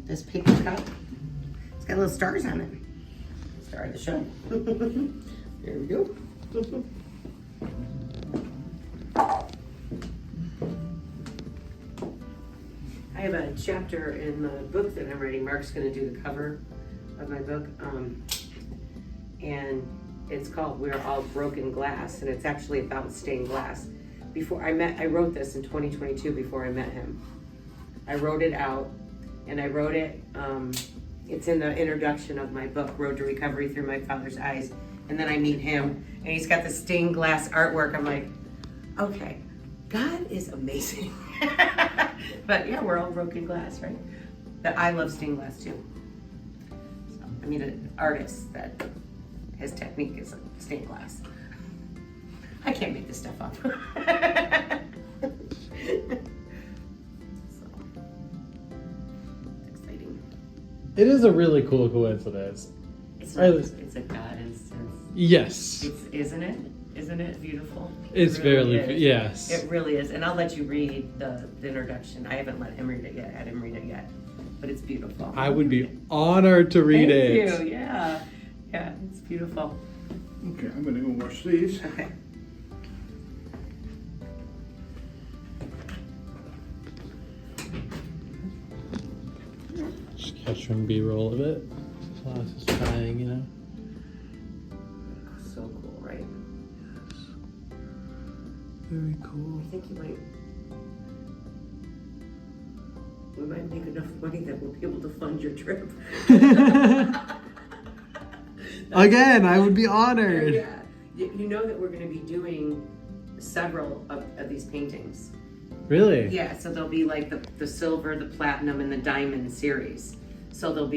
This paper cup. It's got little stars on it. Star of the show. There we go. I have a chapter in the book that I'm writing. Mark's going to do the cover of my book. And it's called We're All Broken Glass. And it's actually about stained glass. I wrote this in 2022 before I met him. I wrote it out, and I wrote it, it's in the introduction of my book, Road to Recovery Through My Father's Eyes. And then I meet him, and he's got the stained glass artwork. I'm like, okay, God is amazing. But yeah, we're all broken glass, right? But I love stained glass too. So, I mean, an artist that his technique is like stained glass. I can't make this stuff up. So, it's exciting. It is a really cool coincidence. It's a God instance. Yes. Isn't it? Isn't it beautiful? It's really very, yes. It really is. And I'll let you read the introduction. I haven't let him read it yet. But it's beautiful. I would be honored to read it. Thank you. Yeah. Yeah, it's beautiful. Okay, I'm gonna go wash these. Okay. Just capturing B-roll of it. While I was just trying, you know. So cool, right? Very cool. I think we might make enough money that we'll be able to fund your trip. Again, I would be honored. Yeah. You know that we're going to be doing several of these paintings. Really? Yeah, so there'll be like the silver, the platinum, and the diamond series. So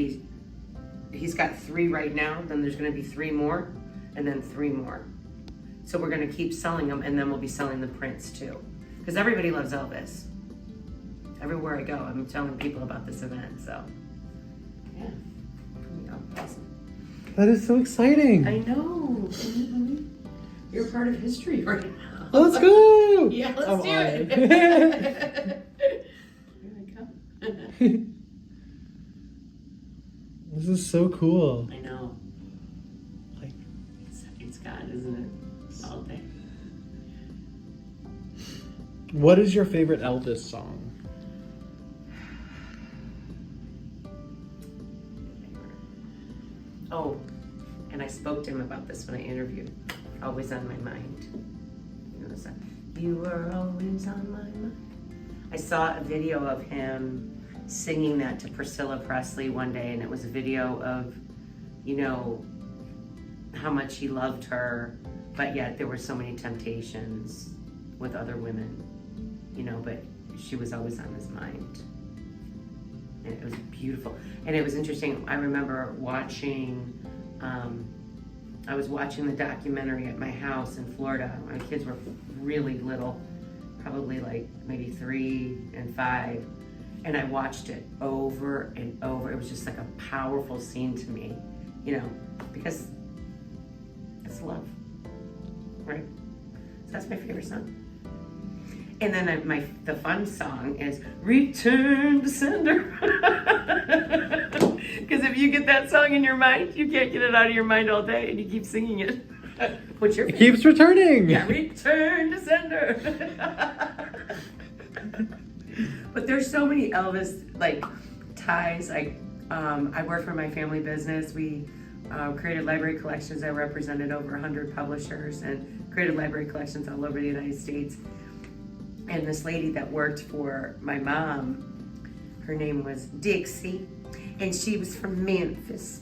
he's got 3 right now, then there's going to be 3 more, and then 3 more. So we're going to keep selling them, and then we'll be selling the prints too. Because everybody loves Elvis. Everywhere I go, I'm telling people about this event, so yeah. Awesome. That is so exciting. I know. You're part of history right now. Let's go. Yeah, let's I'm do honored. it. Here I come. This is so cool. I know. Like, It's God, isn't it? All day. what is your favorite Elvis song? Oh, and I spoke to him about this when I interviewed. Always on my mind. You know the song? You were always on my mind. I saw a video of him singing that to Priscilla Presley one day, and it was a video of, you know, how much he loved her, but yet there were so many temptations with other women, you know, but she was always on his mind. And it was beautiful. And it was interesting. I remember watching, I was watching the documentary at my house in Florida. My kids were really little, probably like maybe 3 and 5. And I watched it over and over. It was just like a powerful scene to me, you know, because it's love, right? So that's my favorite song. And then the fun song is Return to Sender. Because if you get that song in your mind, you can't get it out of your mind all day, and you keep singing it. What's your favorite? It keeps returning. Yeah, Return to Sender. But there's so many Elvis ties. I work for my family business. We created library collections. I represented over 100 publishers and created library collections all over the United States. And this lady that worked for my mom, her name was Dixie, and she was from Memphis.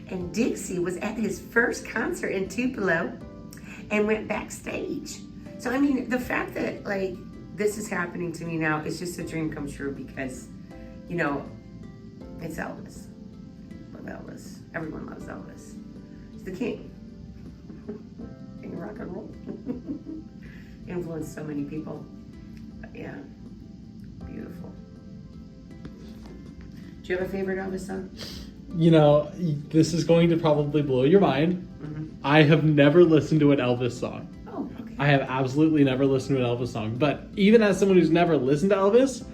And Dixie was at his first concert in Tupelo and went backstage. So, I mean, the fact that, this is happening to me now is just a dream come true because, you know, it's Elvis. Love Elvis. Everyone loves Elvis. He's the king. King of rock and roll. Influenced so many people. But yeah, beautiful. Do you have a favorite Elvis song? You know, this is going to probably blow your mind. Mm-hmm. I have never listened to an Elvis song. Oh, okay. I have absolutely never listened to an Elvis song. But even as someone who's never listened to Elvis,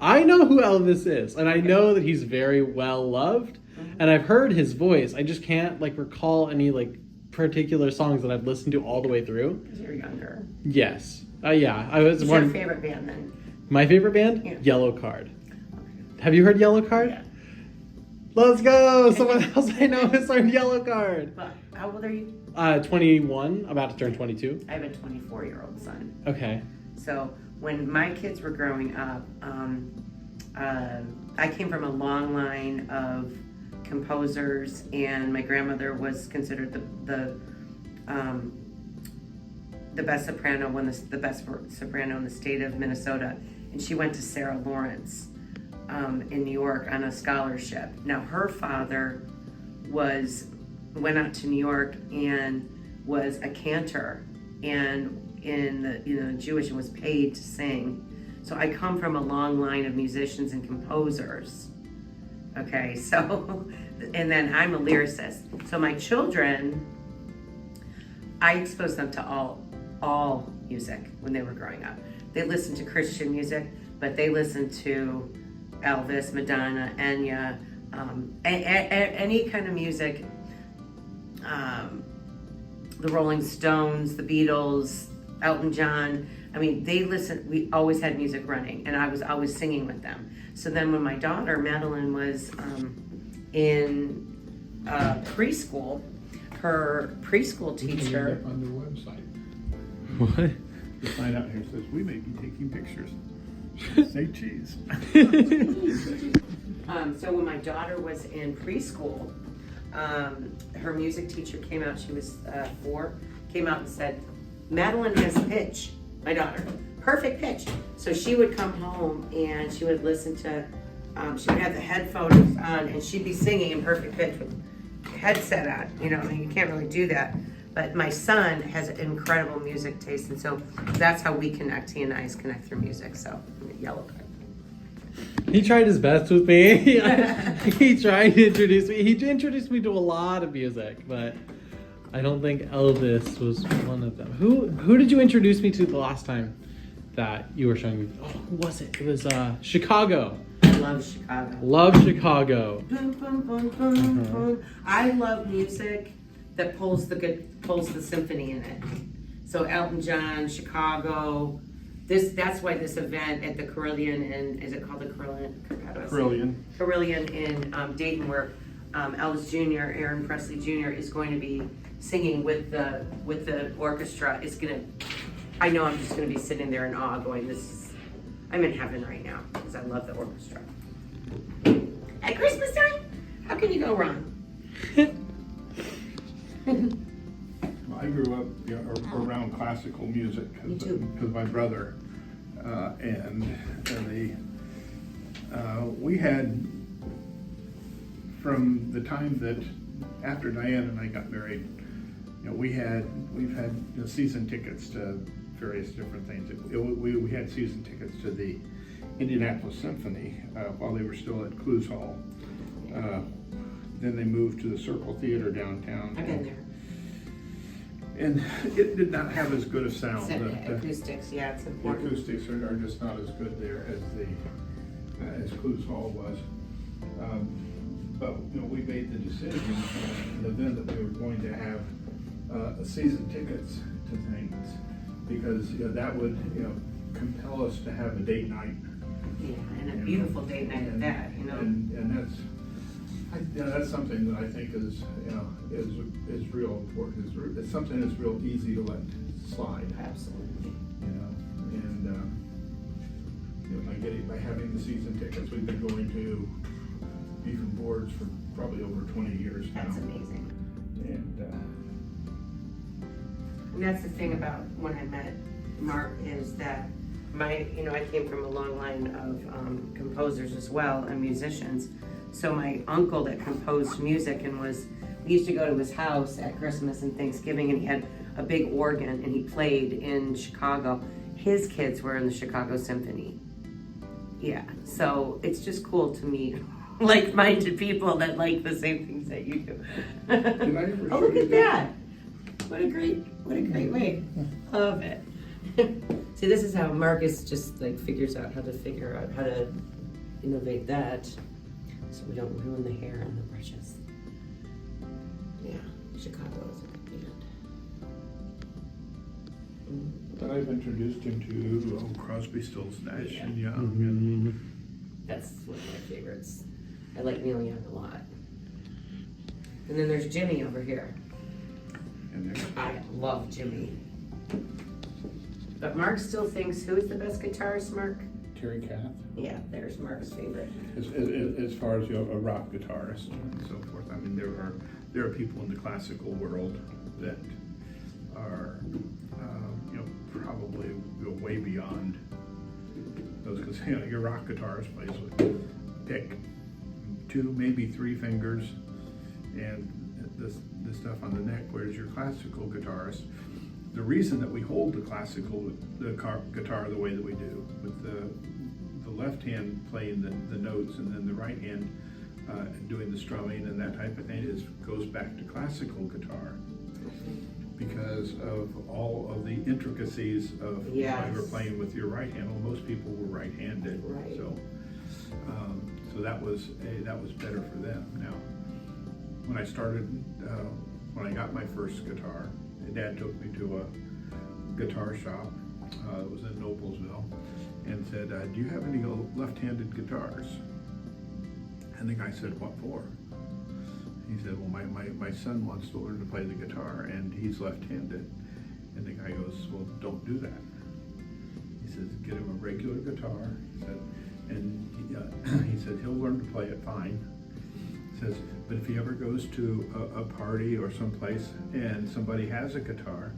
I know who Elvis is, and I know that he's very well loved, and I've heard his voice. I just can't like recall any like particular songs that I've listened to all the way through. Because you're younger. Yes. Yeah. I was What's one. your favorite band then? My favorite band? Yeah. Yellow Card. Have you heard Yellow Card? Yeah. Let's go! Someone else I know has heard Yellow Card. But how old are you? 21, about to turn 22. I have a 24-year-old son. Okay. So when my kids were growing up, I came from a long line of composers, and my grandmother was considered the best soprano, the best soprano in the state of Minnesota, and she went to Sarah Lawrence in New York on a scholarship. Now her father went out to New York and was a cantor, and in the Jewish, and was paid to sing. So I come from a long line of musicians and composers. Okay, so, and then I'm a lyricist. So my children, I exposed them to all music when they were growing up. They listened to Christian music, but they listened to Elvis, Madonna, Enya, any kind of music, the Rolling Stones, the Beatles, Elton John. I mean, they listened, we always had music running, and I was always singing with them. So then when my daughter, Madeline, was in preschool, her preschool teacher... On their website. What? The sign out here says, we may be taking pictures. Say cheese. So when my daughter was in preschool, her music teacher came out, she was 4, came out and said, Madeline has pitch, my daughter, perfect pitch. So she would come home and she would listen to, she would have the headphones on and she'd be singing in perfect pitch with headset on, and you can't really do that. But my son has incredible music taste, and so that's how we connect. He and I connect through music, so Yellow Card. He tried his best with me. He tried to introduce me. He introduced me to a lot of music, but I don't think Elvis was one of them. Who did you introduce me to the last time that you were showing me? Oh, who was it? It was Chicago. I love Chicago. Love Chicago. Boom, boom, boom, boom, boom. I love music that pulls the symphony in it. So Elton John, Chicago. That's why this event at the Carillon is it called the Carillon? Carillon in Dayton, where Elvis Jr., Aaron Presley Jr. is going to be singing with the orchestra. I know I'm just gonna be sitting there in awe, going, I'm in heaven right now because I love the orchestra. At Christmas time, how can you go wrong? Well, I grew up around classical music because my brother we had, from the time that after Diane and I got married, we've had season tickets to various different things. We had season tickets to the Indianapolis Symphony while they were still at Clues Hall. Then they moved to the Circle Theater downtown. I've been there. And it did not have as good a sound. Acoustics, yeah, it's The important. acoustics are just not as good there as Clues Hall was. But we made the decision then that we were going to have season tickets to things, because that would compel us to have a date night. Yeah, and a beautiful date night at that, And that's something that I think is real important. It's something that's real easy to let slide. Absolutely. And by having the season tickets, we've been going to Beef and Boards for probably over 20 years now. That's amazing. And that's the thing about when I met Mark, is that I came from a long line of composers as well, and musicians. So my uncle that composed music we used to go to his house at Christmas and Thanksgiving, and he had a big organ and he played in Chicago. His kids were in the Chicago Symphony. Yeah, so it's just cool to meet like-minded people that like the same things that you do. Did I ever Oh, look at that. What a great way. Love it. See, this is how Marcus just figures out how to innovate that so we don't ruin the hair on the brushes. Yeah, Chicago is a good band. But I've introduced him to Crosby, Stills, Nash, and Young. Mm-hmm. That's one of my favorites. I like Neil Young a lot. And then there's Jimmy over here. And I love Jimmy. But Mark still thinks, who is the best guitarist, Mark? Terry Kath. Yeah, there's Mark's favorite. As far as a rock guitarist and so forth, I mean, there are people in the classical world that are, probably go way beyond those, because your rock guitarist plays with pick 2, maybe 3 fingers, and the stuff on the neck. Whereas your classical guitarist, the reason that we hold the guitar the way that we do, with the left hand playing the notes and then the right hand doing the strumming and that type of thing, goes back to classical guitar, because of all of the intricacies of how you were playing with your right hand. Well, most people were right-handed, right. So that was better for them. Now, when I started, when I got my first guitar, Dad took me to a guitar shop. It was in Noblesville, and said, "Do you have any left-handed guitars?" And the guy said, "What for?" He said, "Well, my son wants to learn to play the guitar, and he's left-handed." And the guy goes, "Well, don't do that." He says, "Get him a regular guitar." He said, and he said, "He'll learn to play it fine." He says, "But if he ever goes to a party or someplace and somebody has a guitar,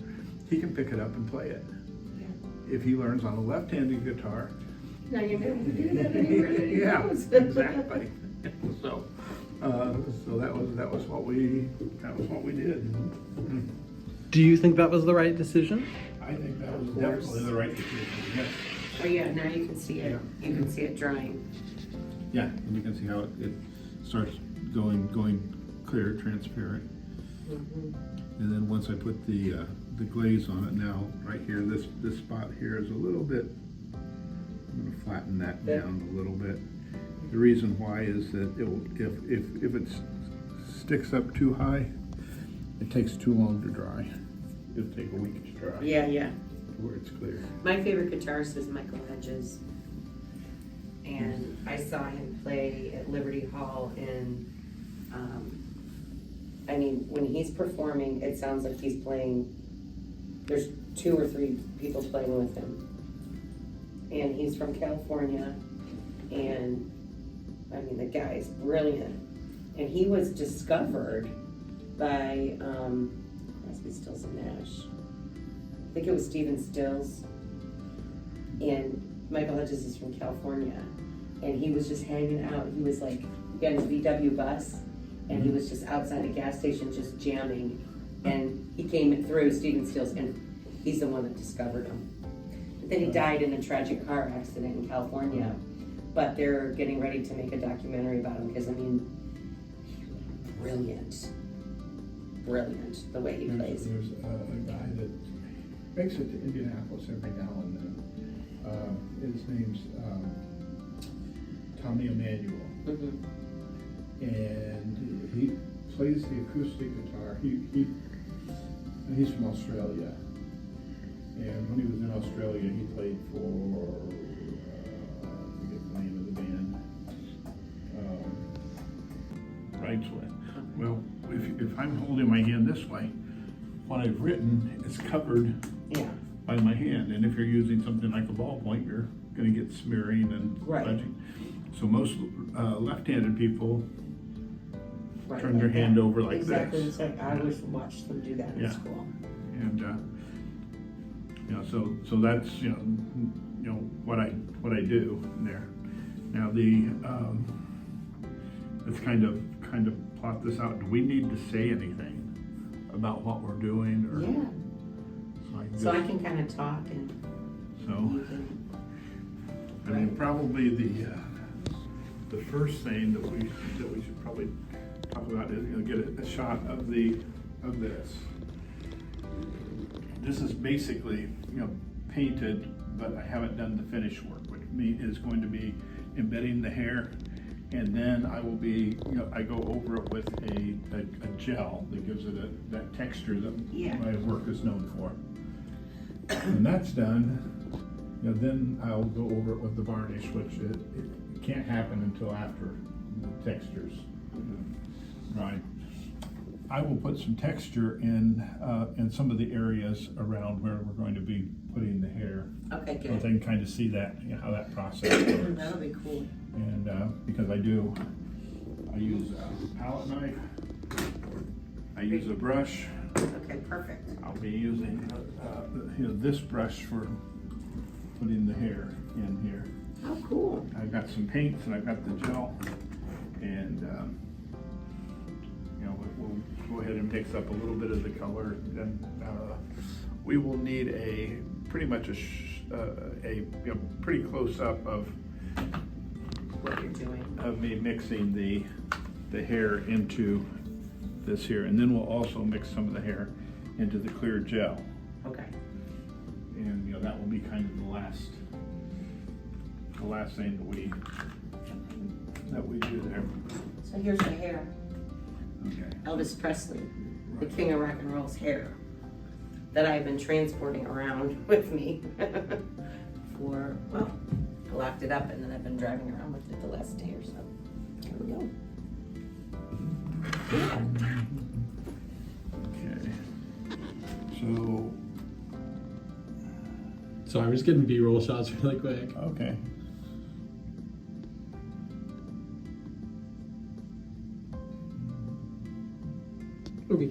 he can pick it up and play it. If he learns on a left-handed guitar..." Now you're never going to do that anymore. Yeah, exactly. So that was what we did. Do you think that was the right decision? I think that was definitely the right decision. Yes. Oh yeah, now you can see it. Yeah. You can see it drying. Yeah, and you can see how it starts going clear, transparent. Mm-hmm. And then once I put the glaze on it, now right here, this spot here is a little bit. I'm going to flatten that down a little bit. The reason why is that if it sticks up too high, it takes too long to dry. It'll take a week to dry. Yeah. Where it's clear. My favorite guitarist is Michael Hedges. And I saw him play at Liberty Hall, and when he's performing, it sounds like he's playing, there's 2 or 3 people playing with him. And he's from California, and the guy is brilliant. And he was discovered by Crosby, Stills, and Nash. I think it was Stephen Stills. And Michael Hedges is from California. And he was just hanging out. He was like, he got his VW bus, and he was just outside a gas station just jamming. And he came through, Stephen Stills, and he's the one that discovered him. But then he died in a tragic car accident in California. But they're getting ready to make a documentary about him, because brilliant the way he plays. There's a guy that makes it to Indianapolis every now and then. His name's Tommy Emanuel. Mm-hmm. And he plays the acoustic guitar. He's from Australia. And when he was in Australia, he played for, I forget the name of the band. Right. Well, if I'm holding my hand this way, what I've written is covered by my hand. And if you're using something like a ballpoint, you're going to get smearing and smudging. So most left-handed people turn their hand over like exactly. this. Exactly. I always watched them do that in school. And so that's what I do there. Now let's kind of plot this out. Do we need to say anything about what we're doing, or so I can kind of talk and probably the first thing that we should probably talk about is get a shot of this. This is basically painted, but I haven't done the finish work, which is going to be embedding the hair, and then I will be, I go over it with a gel that gives it that texture that my work is known for. When that's done, then I'll go over it with the varnish, which it can't happen until after the textures dry. I will put some texture in some of the areas around where we're going to be putting the hair. Okay, So good. they can kind of see that, how that process works. That'll be cool. And because I use a palette knife, I use a brush. Okay, perfect. I'll be using this brush for putting the hair in here. Oh, cool. I've got some paints and I've got the gel, and we'll go ahead and mix up a little bit of the color. And we will need a pretty much a pretty close up of What you're doing. of me mixing the hair into this here, and then we'll also mix some of the hair into the clear gel, Okay. and that will be kind of the last thing that we do there. So here's the hair. Okay. Elvis Presley, the king of rock and roll's hair that I've been transporting around with me for, well, I locked it up and then I've been driving around with it the last day or so. Here we go. Yeah. Okay. So I was getting B-roll shots really quick. Okay. Okay.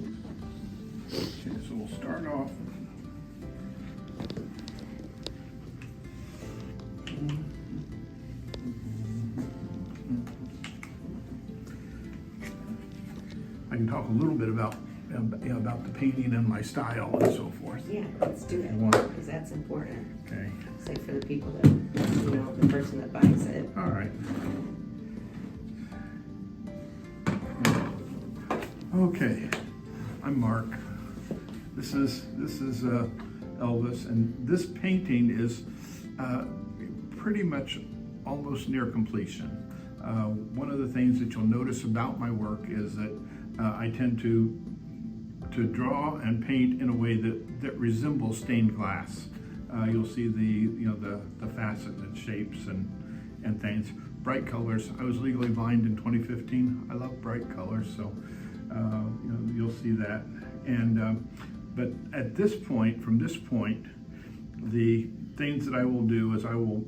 Okay, so we'll start off. I can talk a little bit about the painting and my style and so forth. Yeah, let's do it, You want- because that's important. Okay. Say for the people that, the person that buys it. All right. Okay, I'm Mark. This is Elvis, and this painting is pretty much almost near completion. One of the things that you'll notice about my work is that I tend to draw and paint in a way that resembles stained glass. You'll see the facets and shapes and things. Bright colors. I was legally blind in 2015. I love bright colors, so you'll see that. And but at this point, from this point, the things that I will do is I will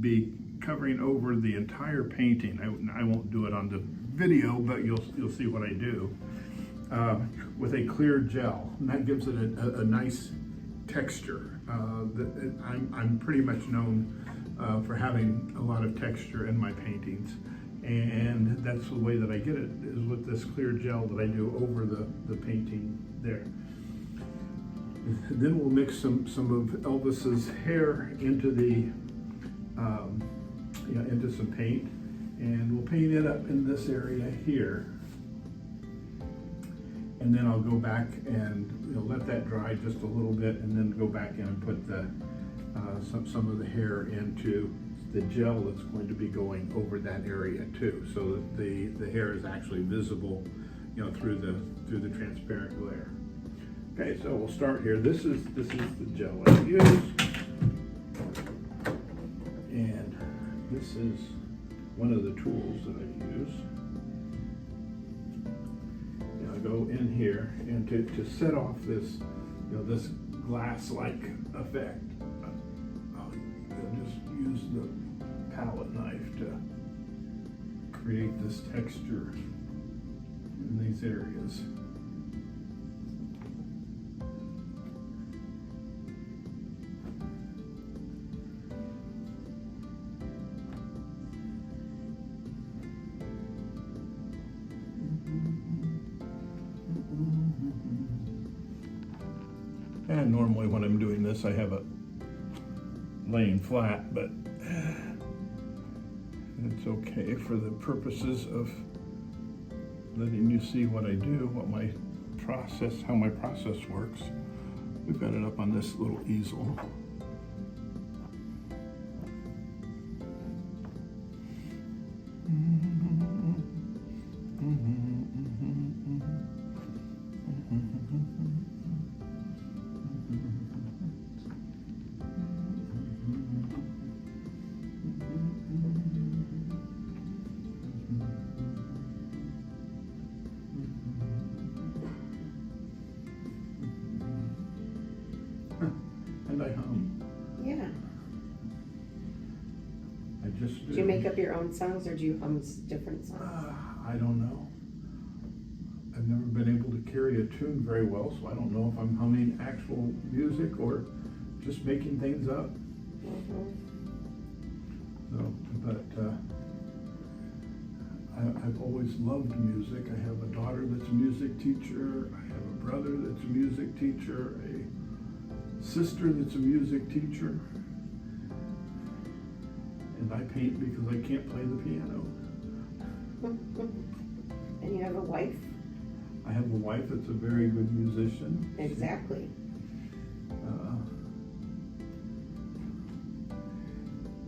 be covering over the entire painting. I won't do it on the video, but you'll see what I do with a clear gel, and that gives it a nice texture. I'm pretty much known for having a lot of texture in my paintings, and that's the way that I get it, is with this clear gel that I do over the painting there. Then we'll mix some of Elvis's hair into into some paint, and we'll paint it up in this area here. And then I'll go back and let that dry just a little bit, and then go back in and put some of the hair into the gel that's going to be going over that area too, so that the hair is actually visible, through the transparent glare. Okay, so we'll start here. This is the gel I use, and this is one of the tools that I use. I go in here, and to set off this, this glass-like effect, I'll just use the palette knife to create this texture in these areas. And normally when I'm doing this, I have it laying flat, but it's okay for the purposes of letting you see what I do, how my process works. We've got it up on this little easel. make up your own songs, or do you hum different songs? I don't know. I've never been able to carry a tune very well, so I don't know if I'm humming actual music or just making things up. So, but I've always loved music. I have a daughter that's a music teacher. I have a brother that's a music teacher. A sister that's a music teacher. And I paint because I can't play the piano. And you have a wife? I have a wife that's a very good musician. Exactly.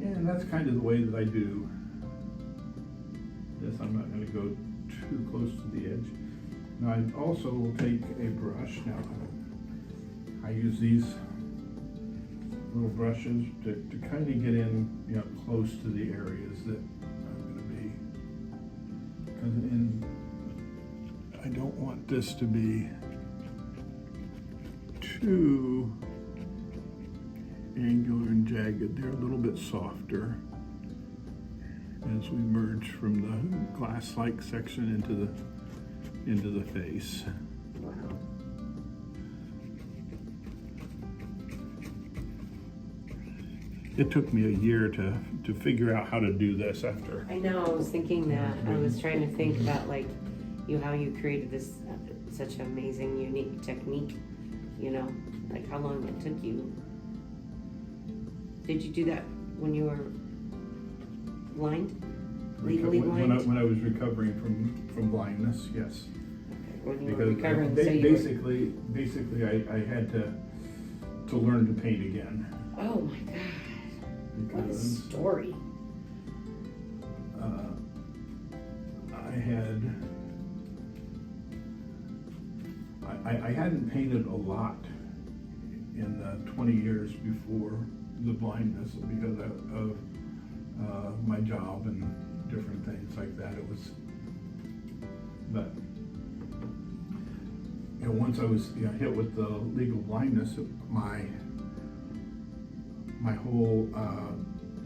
And that's kind of the way that I do this. I'm not going to go too close to the edge. Now I also will take a brush. Now I use these little brushes to kind of get in, you know, close to the areas that I'm going to be. Because I don't want this to be too angular and jagged. They're a little bit softer as we merge from the glass-like section into the face. Wow. It took me a year to figure out how to do this after. I know, I was thinking that. I was trying to think about like how you created this such amazing, unique technique, you know, like how long it took you. Did you do that when you were blind? Legally blind? When I was recovering from blindness, yes. Okay. When you were Because recovering, so you basically I had to learn to paint again. Oh my God. What a Because story. I hadn't painted a lot in the 20 years before the blindness because of my job and different things like that. But you know, once I was hit with the legal blindness, my whole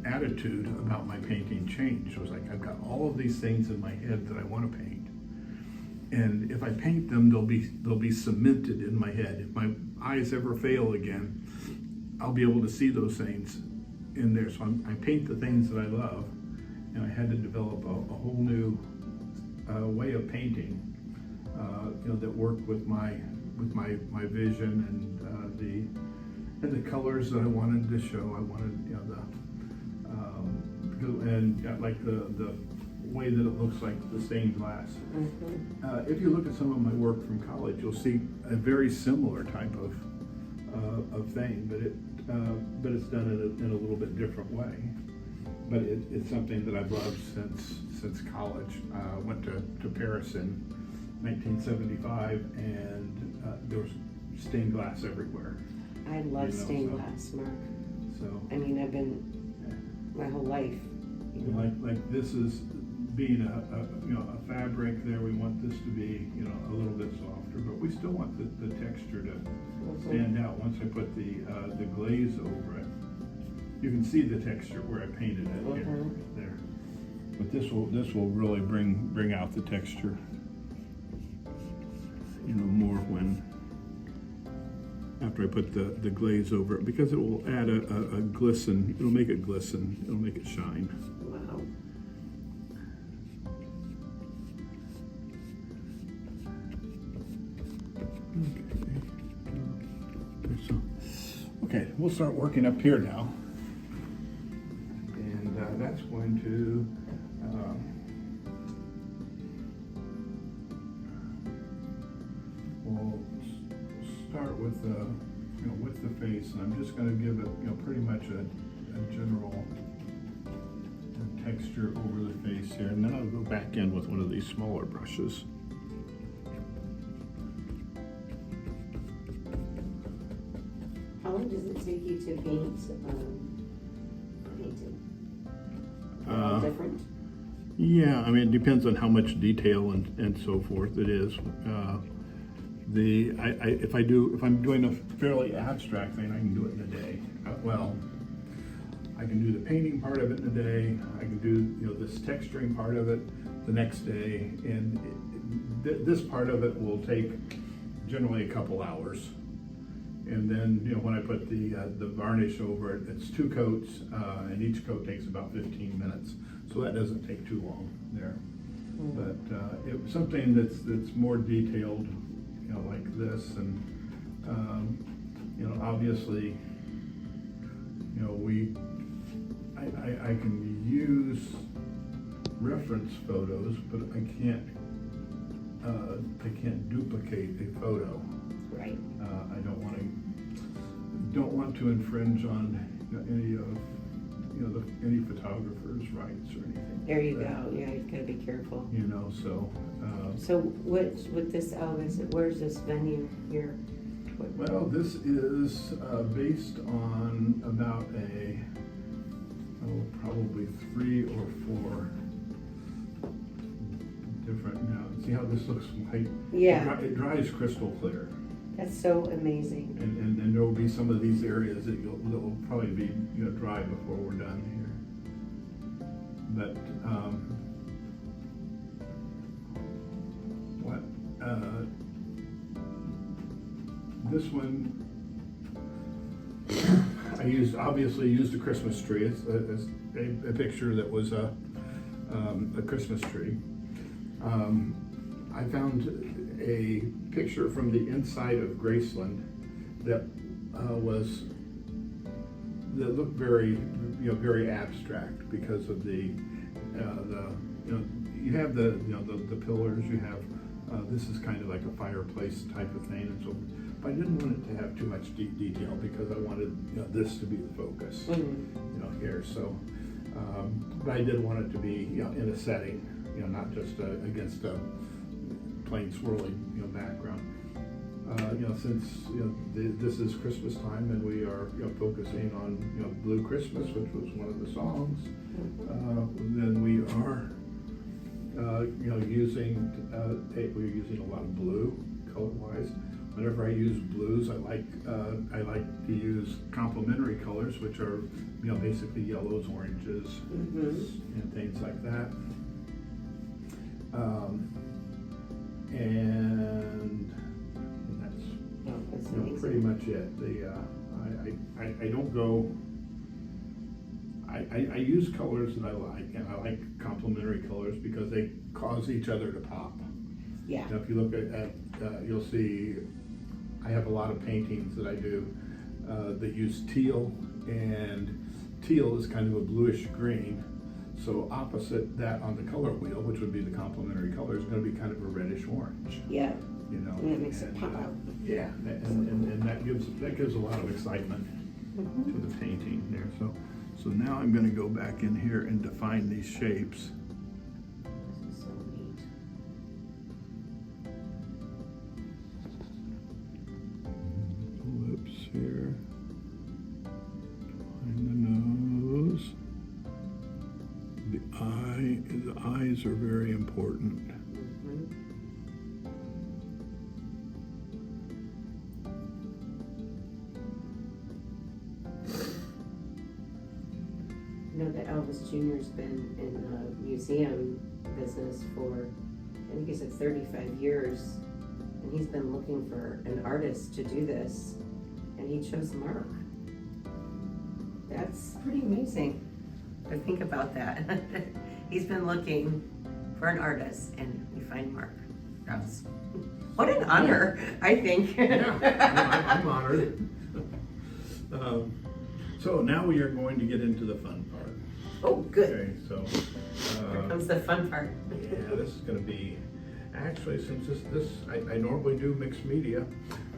attitude about my painting changed. It was like, I've got all of these things in my head that I want to paint, and if I paint them, they'll be cemented in my head. If my eyes ever fail again, I'll be able to see those things in there. So I paint the things that I love, and I had to develop a whole new way of painting, that worked with my vision and the colors that I wanted to show. I wanted, like the way that it looks like the stained glass. Mm-hmm. If you look at some of my work from college, you'll see a very similar type of thing, but it's done in a little bit different way. But it's something that I've loved since college. I went to Paris in 1975, and there was stained glass everywhere. I love stained glass, Mark. So I mean, I've been my whole life. Like this is being a fabric. There, we want this to be a little bit softer, but we still want the texture to stand out. Once I put the glaze over it, you can see the texture where I painted it here, there. But this will really bring out the texture, more when after I put the glaze over it, because it will add a glisten. It'll make it glisten. It'll make it shine. Wow. Okay, we'll start working up here now, and that's going to we'll start with the face, and I'm just going to give it pretty much a general texture over the face here, and then I'll go back in with one of these smaller brushes. How long does it take you to paint it? All different? Yeah, I mean, it depends on how much detail and so forth it is. If I'm doing a fairly abstract thing, I can do it in a day. I can do the painting part of it in a day. I can do, you know, this texturing part of it the next day, and this part of it will take generally a couple hours. And then, you know, when I put the varnish over it, it's 2 coats, and each coat takes about 15 minutes. So that doesn't take too long there. But it was something that's more detailed, you know, like this, and you know, obviously, you know, I can use reference photos, but I can't duplicate a photo. Right. I don't want to infringe on, you know, any of, you know, any photographer's rights or anything. There you like that. go. Yeah, you've got to be careful. You know, so. So with this Elvis, where's this venue here? Well, this is based on about probably 3 or 4 different. Now, see how this looks white? Yeah. It dries crystal clear. That's so amazing. And there will be some of these areas that will probably be, you know, dry before we're done here. But this one I obviously used a Christmas tree. It's a picture that was a Christmas tree. I found a picture from the inside of Graceland that looked very, you know, very abstract because of the you know, you have the pillars, you have this is kind of like a fireplace type of thing, and so, but I didn't want it to have too much detail because I wanted, you know, this to be the focus, you know, here. So, but I did want it to be, you know, in a setting, you know, not just against a plain swirling, you know, background. You know, since, you know, this is Christmas time and we are, you know, focusing on, you know, Blue Christmas, which was one of the songs, then we are, you know, we're using a lot of blue color-wise. Whenever I use blues, I like to use complementary colors, which are, you know, basically yellows, oranges, and things like that. And that's, you know, pretty much it. I don't go. I use colors that I like, and I like complementary colors because they cause each other to pop. Yeah. Now, if you look at you'll see I have a lot of paintings that I do that use teal, and teal is kind of a bluish green. So opposite that on the color wheel, which would be the complementary color, is going to be kind of a reddish orange. Yeah. You know. And it makes it pop out. Yeah, and that gives a lot of excitement to the painting there. So now I'm going to go back in here and define these shapes. This is so neat. Lips here. Define the nose. The eyes are very important. I know that Elvis Jr.'s been in the museum business for, I think he said 35 years, and he's been looking for an artist to do this, and he chose Mark. That's pretty amazing to think about that. He's been looking for an artist, and we find Mark Rouse. What an honor, I think. Yeah, I'm honored. So now we are going to get into the fun part. Oh, good. Okay, so Here comes the fun part. yeah, this is going to be, actually, since this I normally do mixed media,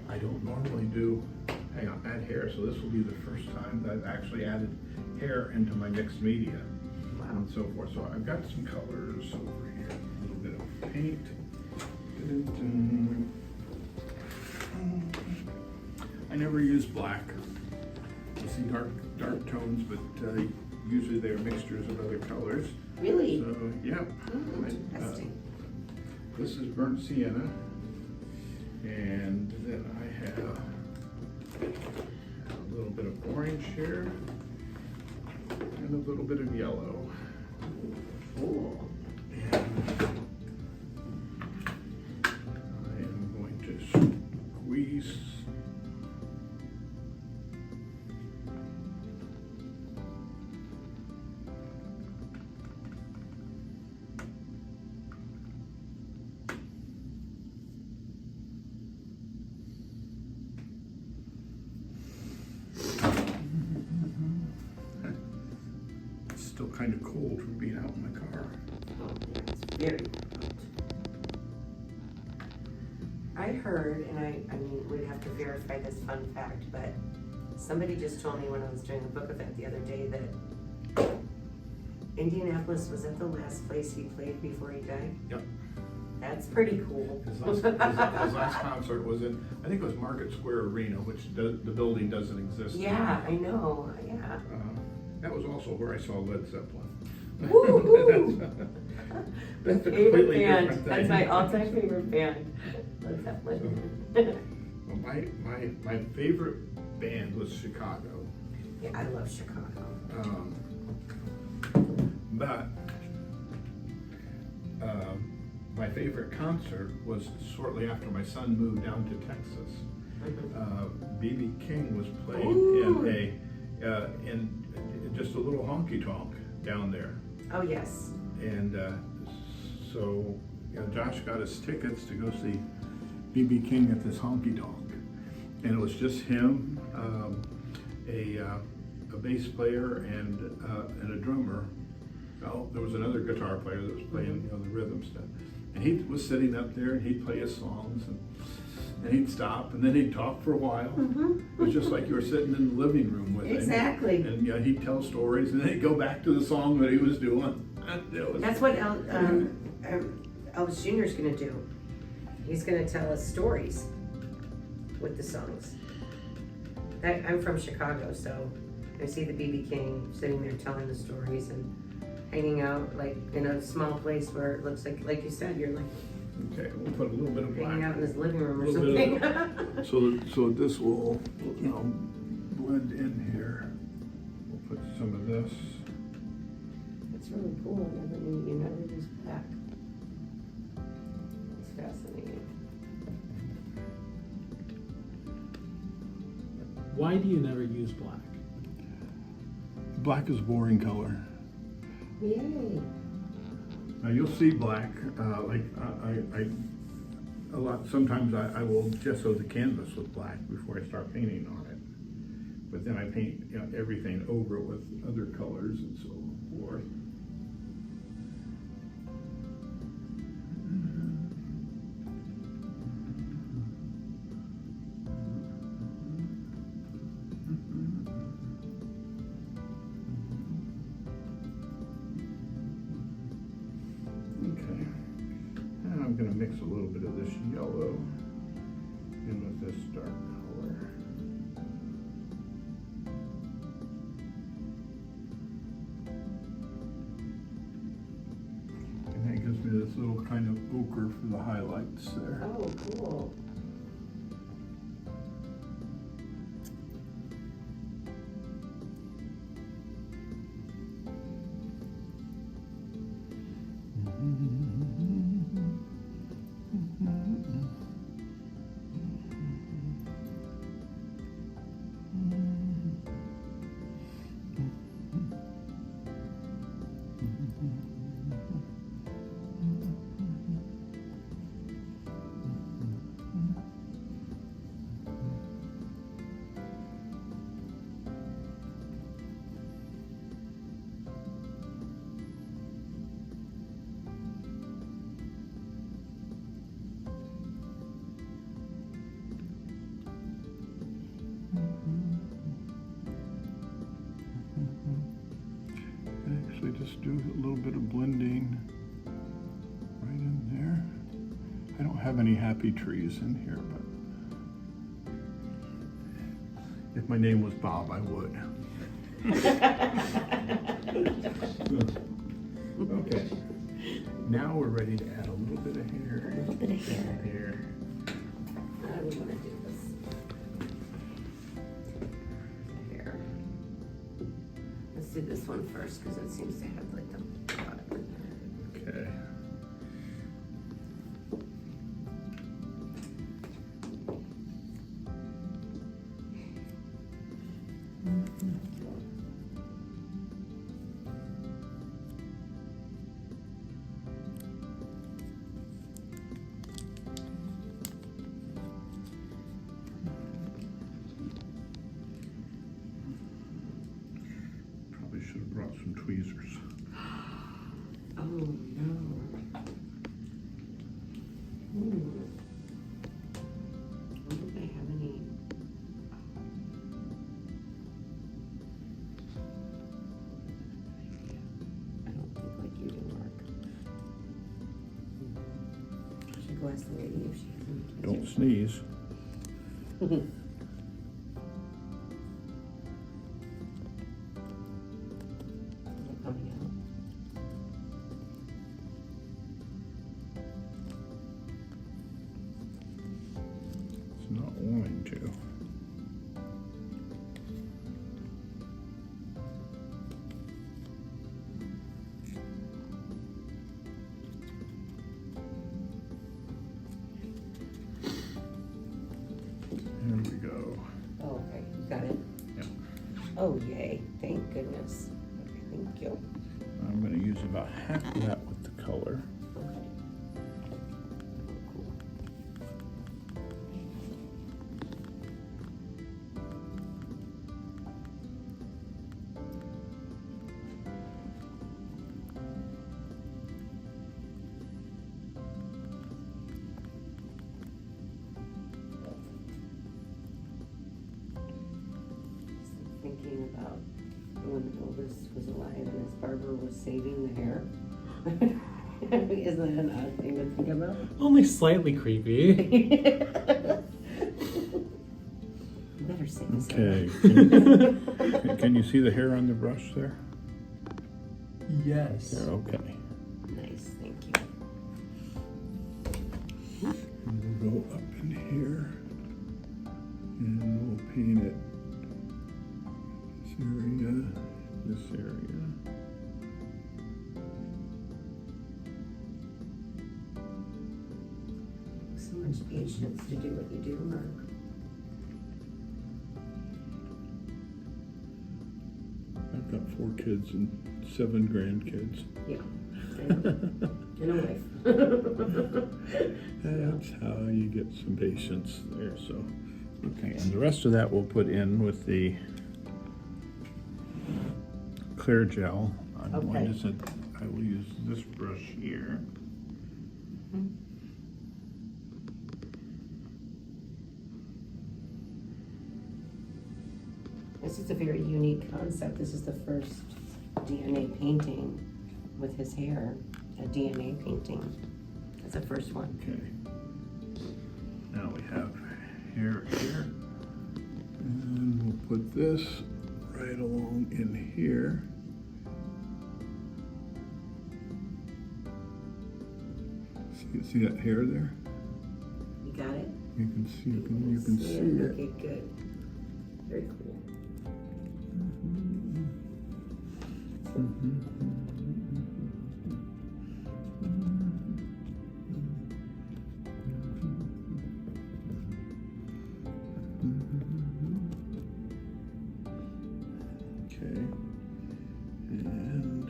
I don't normally do, add hair, so this will be the first time that I've actually added hair into my mixed media. Wow. And so forth. So I've got some colors over here, a little bit of paint. I never use black. You see dark tones, but usually they're mixtures of other colors. Really? So, yeah. Interesting. This is burnt sienna, and then I have a little bit of orange here. and a little bit of yellow. Cool. And I am going to squeeze. It's still kind of cold from being out in the car. Oh, yeah, it's very cold. I heard, and I mean, we'd have to verify this fun fact, but somebody just told me when I was doing a book event the other day that Indianapolis was at the last place he played before he died. Yep. That's pretty cool. His last concert was in, I think it was Market Square Arena, which the building doesn't exist. Yeah, I know, yeah. That was also where I saw Led Zeppelin. Woo-hoo! That's a Favorite completely band. different thing. That's my all-time favorite band. Led Zeppelin. Well, my favorite band was Chicago. Yeah, I love Chicago. But my favorite concert was shortly after my son moved down to Texas. B.B. King was playing in just a little honky tonk down there. Oh yes. And so Josh got us tickets to go see B.B. King at this honky tonk, and it was just him, a bass player, and a drummer. Oh, there was another guitar player that was playing the rhythm stuff, and he was sitting up there and he'd play his songs and he'd stop and then he'd talk for a while. It was just like you were sitting in the living room with him. Exactly. And he'd tell stories and then he'd go back to the song that he was doing. That's what Elvis Jr. is going to do. He's going to tell us stories with the songs. I'm from Chicago, so I see the B.B. King sitting there telling the stories and hanging out like in a small place where it looks like you said, you're like Okay, we'll put a little bit of black. hanging out in his living room or A little bit something. So this will, blend in here. We'll put some of this. It's really cool. You never use black. It's fascinating. Why do you never use black? Black is a boring color. Yay. Now you'll see black, sometimes I will gesso the canvas with black before I start painting on it. But then I paint everything over it with other colors and so forth. I'm going to mix a little bit of this yellow in with this dark color. And that gives me this little kind of ochre for the highlights there. Oh, cool. Actually, just do a little bit of blending right in there. I don't have any happy trees in here, but if my name was Bob, I would. Okay. Now we're ready to add a little bit of hair. A little bit of hair. Here. How do we want to do this? Let's do do this one first because it seems to have like the bottom. Okay. Probably should have brought some tweezers. Oh no. Ooh. I wonder if they have any. I don't think like you do, Mark. I should go ask the lady if she has any. Don't sneeze. Coming out. It's not wanting to. There we go. Oh, okay, you got it? Yeah. Oh, yay, thank goodness. Okay, thank you. I'm going to use about half of that with the color. Okay. Cool. Just thinking about when Elvis was alive and his barber was saving the hair. Isn't that an odd thing to think about? Only slightly creepy. You better say this. Okay. Can you see the hair on the brush there? Yes. Yeah, okay. Nice, thank you. And we'll go up in here and we'll paint it this area. So much patience to do what you do, Mark. I've got 4 kids and 7 grandkids. Yeah. And a wife. That's how you get some patience there. So, okay, and the rest of that we'll put in with the clear gel. I'm going to set, I will use this brush here. This is a very unique concept. This is the first DNA painting with his hair, a DNA painting. That's the first one. Okay. Now we have hair here. And we'll put this right along in here. See that hair there? You got it? You can see it. Okay, good. Very cool. Okay. And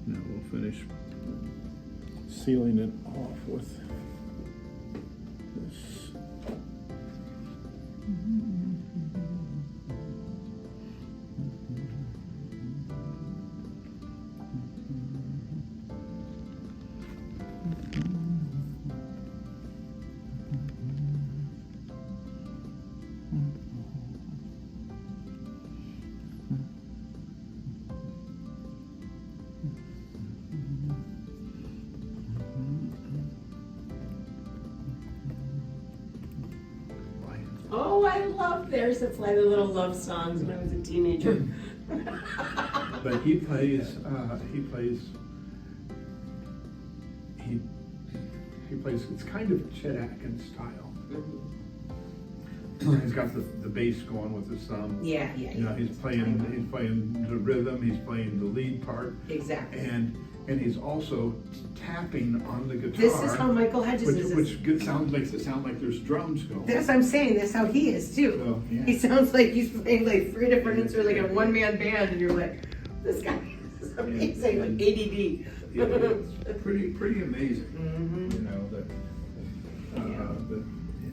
now we'll finish sealing it off with this. Oh, I love theirs. It's like the little love songs when I was a teenager. But he plays it's kind of Chet Atkins style. He's got the bass going with his thumb. Yeah. You know, he's playing the rhythm, he's playing the lead part, Exactly. and he's also tapping on the guitar. This is how Michael Hedges is. Which makes it sound like there's drums going. That's what I'm saying. That's how he is too. So, yeah. He sounds like he's playing like 3 different instruments, like a one-man band, and you're like, this guy is amazing, like ADD. Yeah, it's pretty amazing. Mhm. You know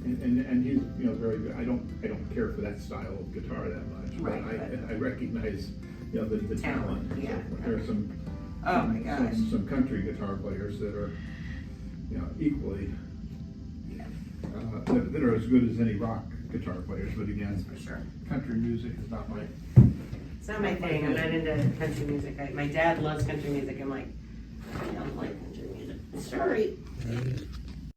and he's, you know, very good. I don't care for that style of guitar that much, Right, but I recognize, you know, the talent. Yeah. There are some Oh my gosh. some country guitar players that are, you know, equally that are as good as any rock guitar players. But again, For sure. country music is not my. It's not my thing. I'm not into country music. My dad loves country music. I'm like, I don't like country music. Sorry. Right.